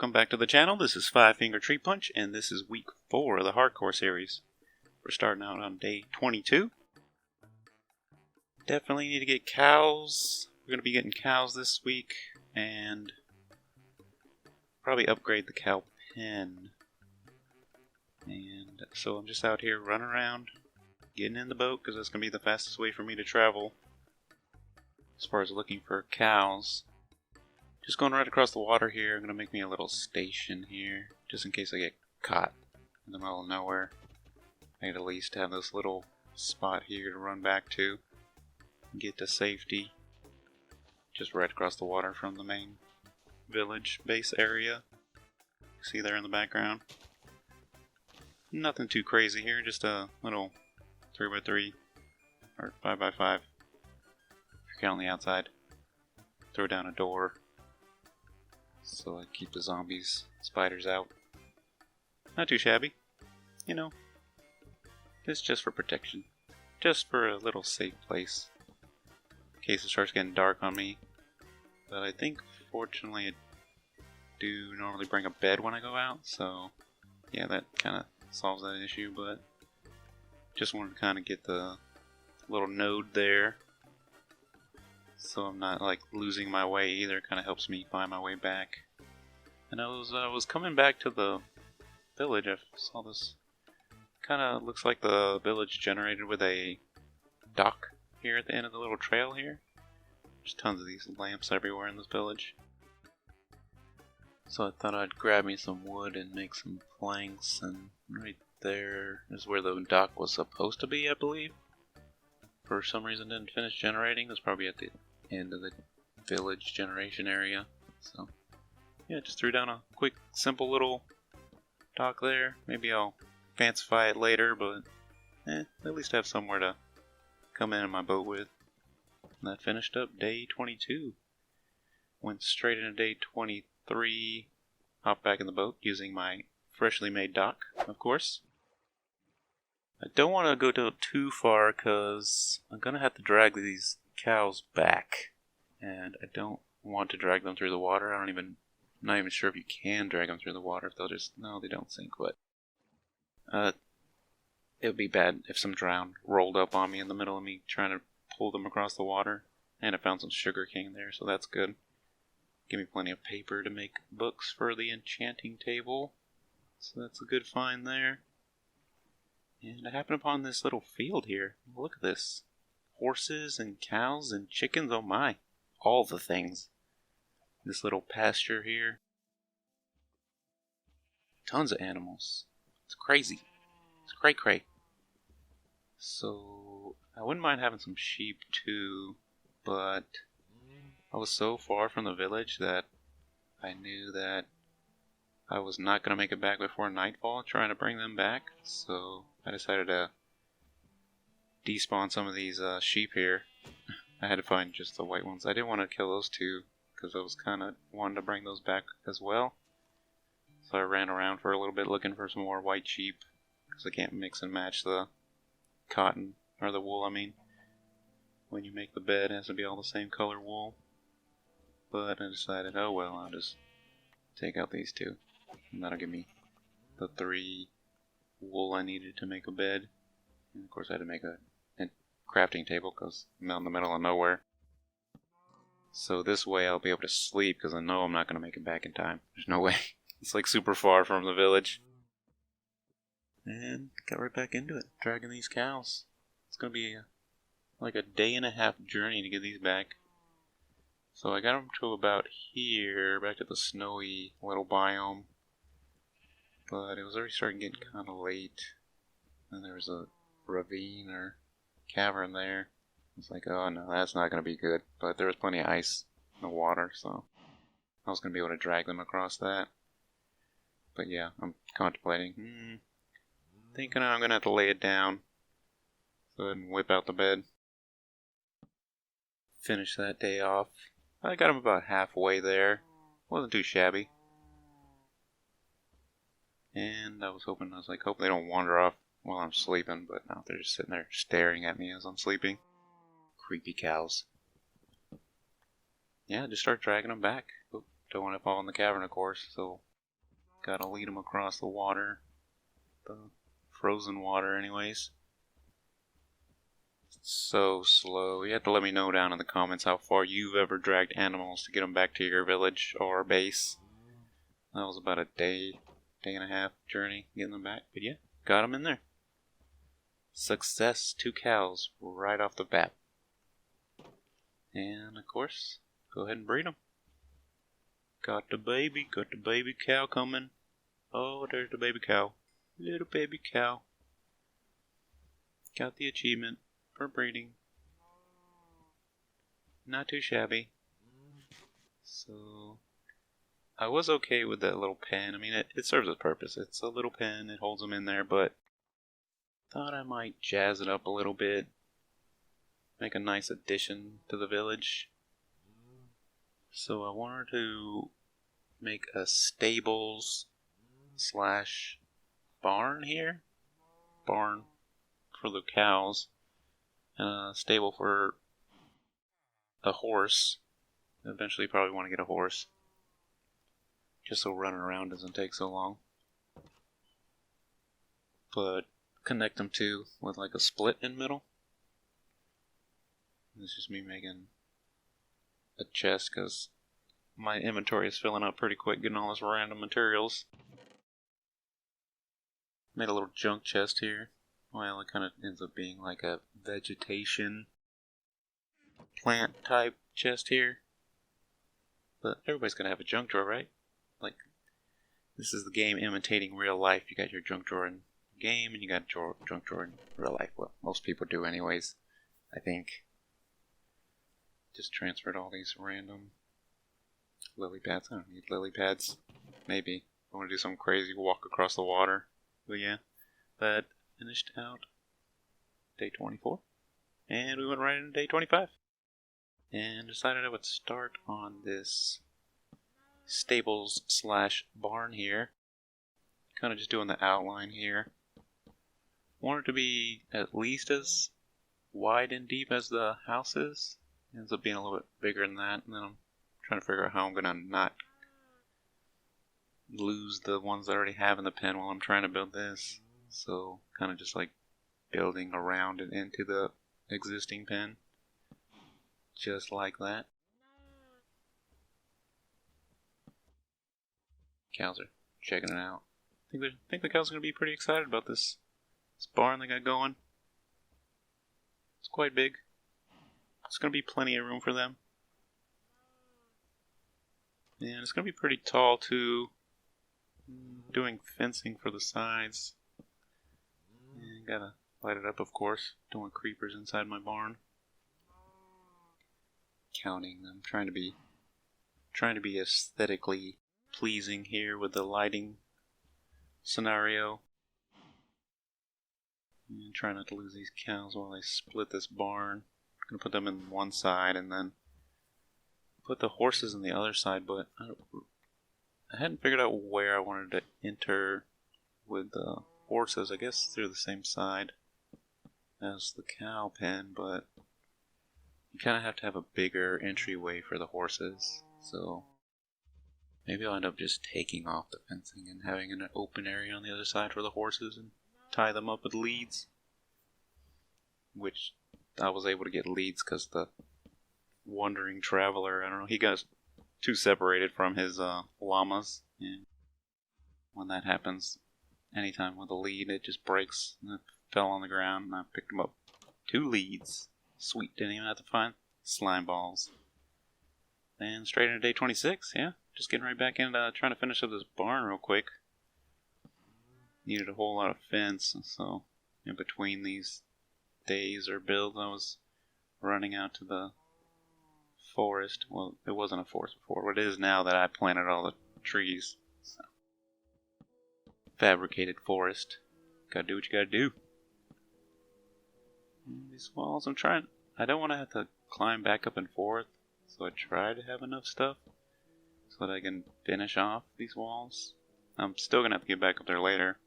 welcome back to the channel. This is Five Finger Tree Punch, and this is week 4 of the hardcore series. We're starting out on day 22. Definitely need to get cows. We're going to be getting cows this week, and probably upgrade the cow pen. And so I'm just out here running around, getting in the boat, because that's going to be the fastest way for me to travel as far as looking for cows. Just going right across the water here. I'm going to make me a little station here, just in case I get caught in the middle of nowhere. I could at least have this little spot here to run back to and get to safety. Just right across the water from the main village base area. See there in the background? Nothing too crazy here, just a little 3x3 or 5x5 if you're counting the outside. Throw down a door so I keep the zombies, spiders out. Not too shabby, you know. It's just for protection. Just for a little safe place. In case it starts getting dark on me. But I think, fortunately, I do normally bring a bed when I go out. So, yeah, that kind of solves that issue. But just wanted to kind of get the little node there. So I'm not like losing my way either. Kind of helps me find my way back. And I was coming back to the village. I saw this. Kind of looks like the village generated with a dock here at the end of the little trail here. There's tons of these lamps everywhere in this village. So I thought I'd grab me some wood and make some planks. And right there is where the dock was supposed to be, I believe. For some reason didn't finish generating. It was probably at the end of the village generation area. So yeah, just threw down a quick simple little dock there. Maybe I'll fancify it later, but at least have somewhere to come in my boat with. And that finished up day 22. Went straight into day 23. Hopped back in the boat using my freshly made dock, of course. I don't want to go too far because I'm going to have to drag these cows back. And I don't want to drag them through the water. I'm not even sure if you can drag them through the water. If they'll just, no, they don't sink, but it would be bad if some drowned rolled up on me in the middle of me trying to pull them across the water. And I found some sugar cane there, so that's good. Give me plenty of paper to make books for the enchanting table. So that's a good find there. And I happened upon this little field here. Look at this. Horses and cows and chickens, oh my. All the things. This little pasture here. Tons of animals. It's crazy. It's cray-cray. So, I wouldn't mind having some sheep too, but I was so far from the village that I knew that I was not going to make it back before nightfall trying to bring them back, so I decided to despawn some of these sheep here. I had to find just the white ones. I didn't want to kill those two because I was kind of wanting to bring those back as well. So I ran around for a little bit looking for some more white sheep because I can't mix and match the cotton, or the wool I mean. When you make the bed, it has to be all the same color wool. But I decided, oh well, I'll just take out these two. And that'll give me the 3 wool I needed to make a bed. And of course I had to make a crafting table because I'm out in the middle of nowhere. So this way I'll be able to sleep because I know I'm not going to make it back in time. There's no way. It's like super far from the village. And got right back into it, dragging these cows. It's going to be like a day and a half journey to get these back. So I got them to about here, back to the snowy little biome. But it was already starting to get kind of late. And there was a ravine or cavern there. It's like, oh no, that's not going to be good. But there was plenty of ice in the water, so I was going to be able to drag them across that. But yeah, I'm contemplating, thinking I'm going to have to lay it down. Go ahead and whip out the bed. Finish that day off. I got them about halfway there. Wasn't too shabby. And I was hoping, hope they don't wander off while I'm sleeping, but no, they're just sitting there staring at me as I'm sleeping. Creepy cows. Yeah, just start dragging them back. Don't want to fall in the cavern, of course, so Gotta lead them across the water. The frozen water anyways. It's so slow. You have to let me know down in the comments how far you've ever dragged animals to get them back to your village or base. That was about a day and a half journey getting them back. But yeah, got them in there. Success, 2 cows right off the bat. And of course, go ahead and breed them. Got the baby cow coming. Oh, there's the baby cow. Little baby cow. Got the achievement for breeding. Not too shabby. So, I was okay with that little pen. I mean, it serves its purpose. It's a little pen, it holds them in there, but thought I might jazz it up a little bit. Make a nice addition to the village. So I wanted to make a stables / barn here. Barn for the cows. And a stable for a horse. Eventually probably want to get a horse. Just so running around doesn't take so long. But connect them two with like a split in middle. This is just me making a chest because my inventory is filling up pretty quick getting all this random materials. Made a little junk chest here. Well, it kind of ends up being like a vegetation plant type chest here. But everybody's gonna have a junk drawer, right? Like, this is the game imitating real life. You got your junk drawer in the game and you got a junk drawer in real life. Well, most people do anyways, I think. Just transferred all these random lily pads. I don't need lily pads. Maybe. I want to do something crazy, walk across the water. But yeah, that finished out day 24. And we went right into day 25. And decided I would start on this stables / barn here. Kind of just doing the outline here. Want it to be at least as wide and deep as the house is. Ends up being a little bit bigger than that, and then I'm trying to figure out how I'm going to not lose the ones I already have in the pen while I'm trying to build this. So, kind of just like building around and into the existing pen. Just like that. Cows are checking it out. I think the cows are going to be pretty excited about this barn they got going. It's quite big. It's going to be plenty of room for them. And it's going to be pretty tall too. Doing fencing for the sides. And gotta light it up, of course. Don't want creepers inside my barn. Counting them. Trying to be aesthetically pleasing here with the lighting scenario. And try not to lose these cows while I split this barn. I'm gonna put them in one side and then put the horses in the other side, but I hadn't figured out where I wanted to enter with the horses. I guess through the same side as the cow pen, but you kind of have to have a bigger entryway for the horses, so maybe I'll end up just taking off the fencing and having an open area on the other side for the horses and tie them up with leads, which I was able to get leads because the wandering traveler, I don't know, he got too separated from his llamas, and when that happens, anytime with a lead, it just breaks, and it fell on the ground, and I picked him up. 2 leads. Sweet, didn't even have to find slime balls. And straight into day 26, yeah, just getting right back into trying to finish up this barn real quick. Needed a whole lot of fence, so in between these days or builds, I was running out to the forest. Well, it wasn't a forest before, but it is now that I planted all the trees. So. Fabricated forest. Gotta do what you gotta do. And these walls, I don't want to have to climb back up and forth, so I try to have enough stuff so that I can finish off these walls. I'm still gonna have to get back up there later,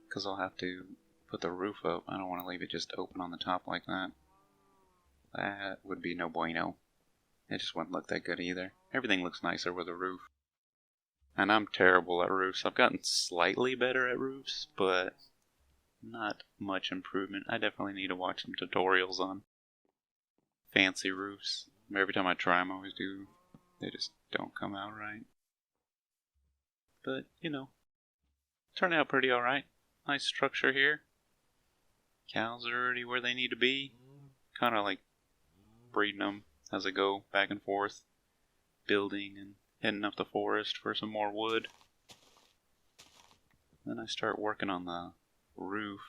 because I'll have to put the roof up. I don't want to leave it just open on the top like that. That would be no bueno. It just wouldn't look that good either. Everything looks nicer with a roof. And I'm terrible at roofs. I've gotten slightly better at roofs, but not much improvement. I definitely need to watch some tutorials on fancy roofs. Every time I try them, I always do. They just don't come out right. But, you know, turned out pretty alright. Nice structure here. Cows are already where they need to be. Kind of like breeding them as I go back and forth. Building and heading up the forest for some more wood. Then I start working on the roof.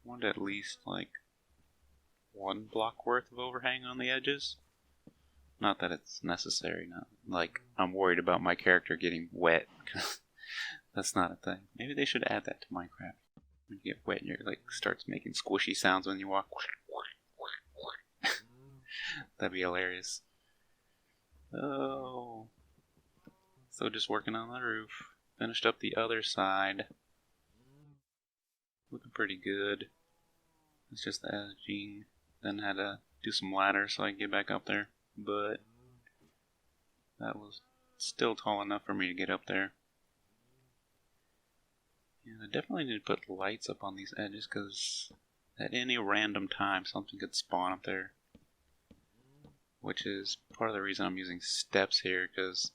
I want at least like 1 block worth of overhang on the edges. Not that it's necessary. Not like I'm worried about my character getting wet. That's not a thing. Maybe they should add that to Minecraft. When you get wet and you're like starts making squishy sounds when you walk. That'd be hilarious. Oh. So just working on the roof. Finished up the other side. Looking pretty good. It's just the edging. Then had to do some ladders so I could get back up there. But that was still tall enough for me to get up there. Yeah, I definitely need to put lights up on these edges because at any random time something could spawn up there. Which is part of the reason I'm using steps here, because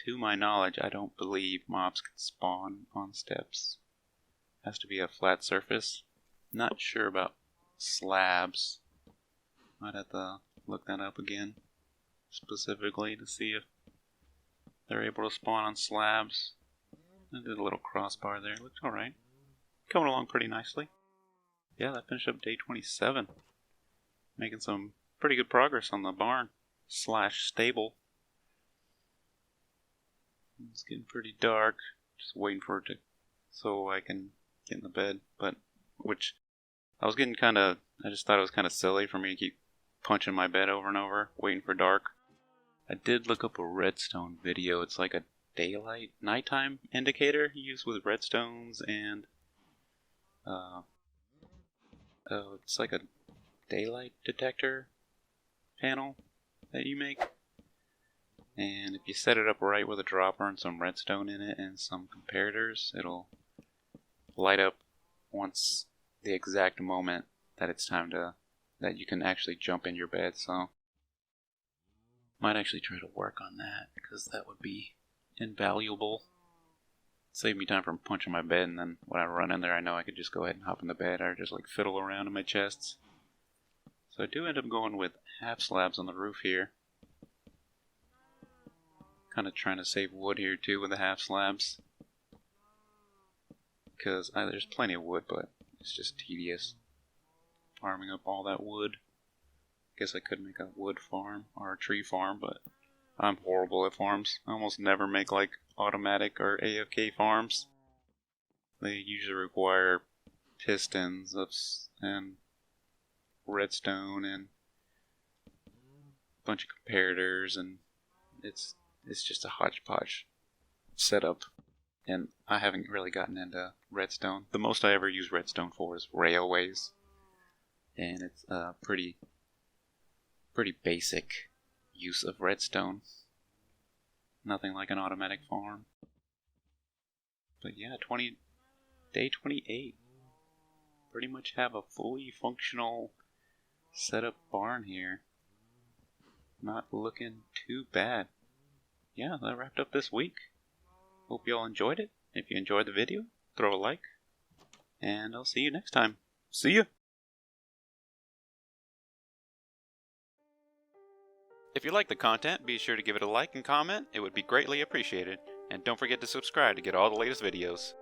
to my knowledge I don't believe mobs can spawn on steps. It has to be a flat surface. Not sure about slabs. Might have to look that up again specifically to see if they're able to spawn on slabs. I did a little crossbar there. Looks alright. Coming along pretty nicely. Yeah, that finished up day 27. Making some pretty good progress on the barn / stable. It's getting pretty dark. Just waiting for it to so I can get in the bed. But which I was getting I just thought it was kind of silly for me to keep punching my bed over and over, waiting for dark. I did look up a redstone video. It's like a daylight, nighttime indicator used with redstones and it's like a daylight detector panel that you make. And if you set it up right with a dropper and some redstone in it and some comparators, it'll light up once the exact moment that it's time that you can actually jump in your bed. So might actually try to work on that because that would be invaluable. Save me time from punching my bed, and then when I run in there I know I could just go ahead and hop in the bed or just like fiddle around in my chests. So I do end up going with half slabs on the roof here. Kind of trying to save wood here too with the half slabs. Because there's plenty of wood, but it's just tedious farming up all that wood. Guess I could make a wood farm or a tree farm, but I'm horrible at farms. I almost never make like automatic or AFK farms. They usually require pistons and redstone and a bunch of comparators, and it's just a hodgepodge setup. And I haven't really gotten into redstone. The most I ever use redstone for is railways, and it's pretty basic use of redstone. Nothing like an automatic farm. But yeah, day 28. Pretty much have a fully functional setup barn here. Not looking too bad. Yeah, that wrapped up this week. Hope you all enjoyed it. If you enjoyed the video, throw a like. And I'll see you next time. See ya! If you like the content, be sure to give it a like and comment. It would be greatly appreciated. And don't forget to subscribe to get all the latest videos.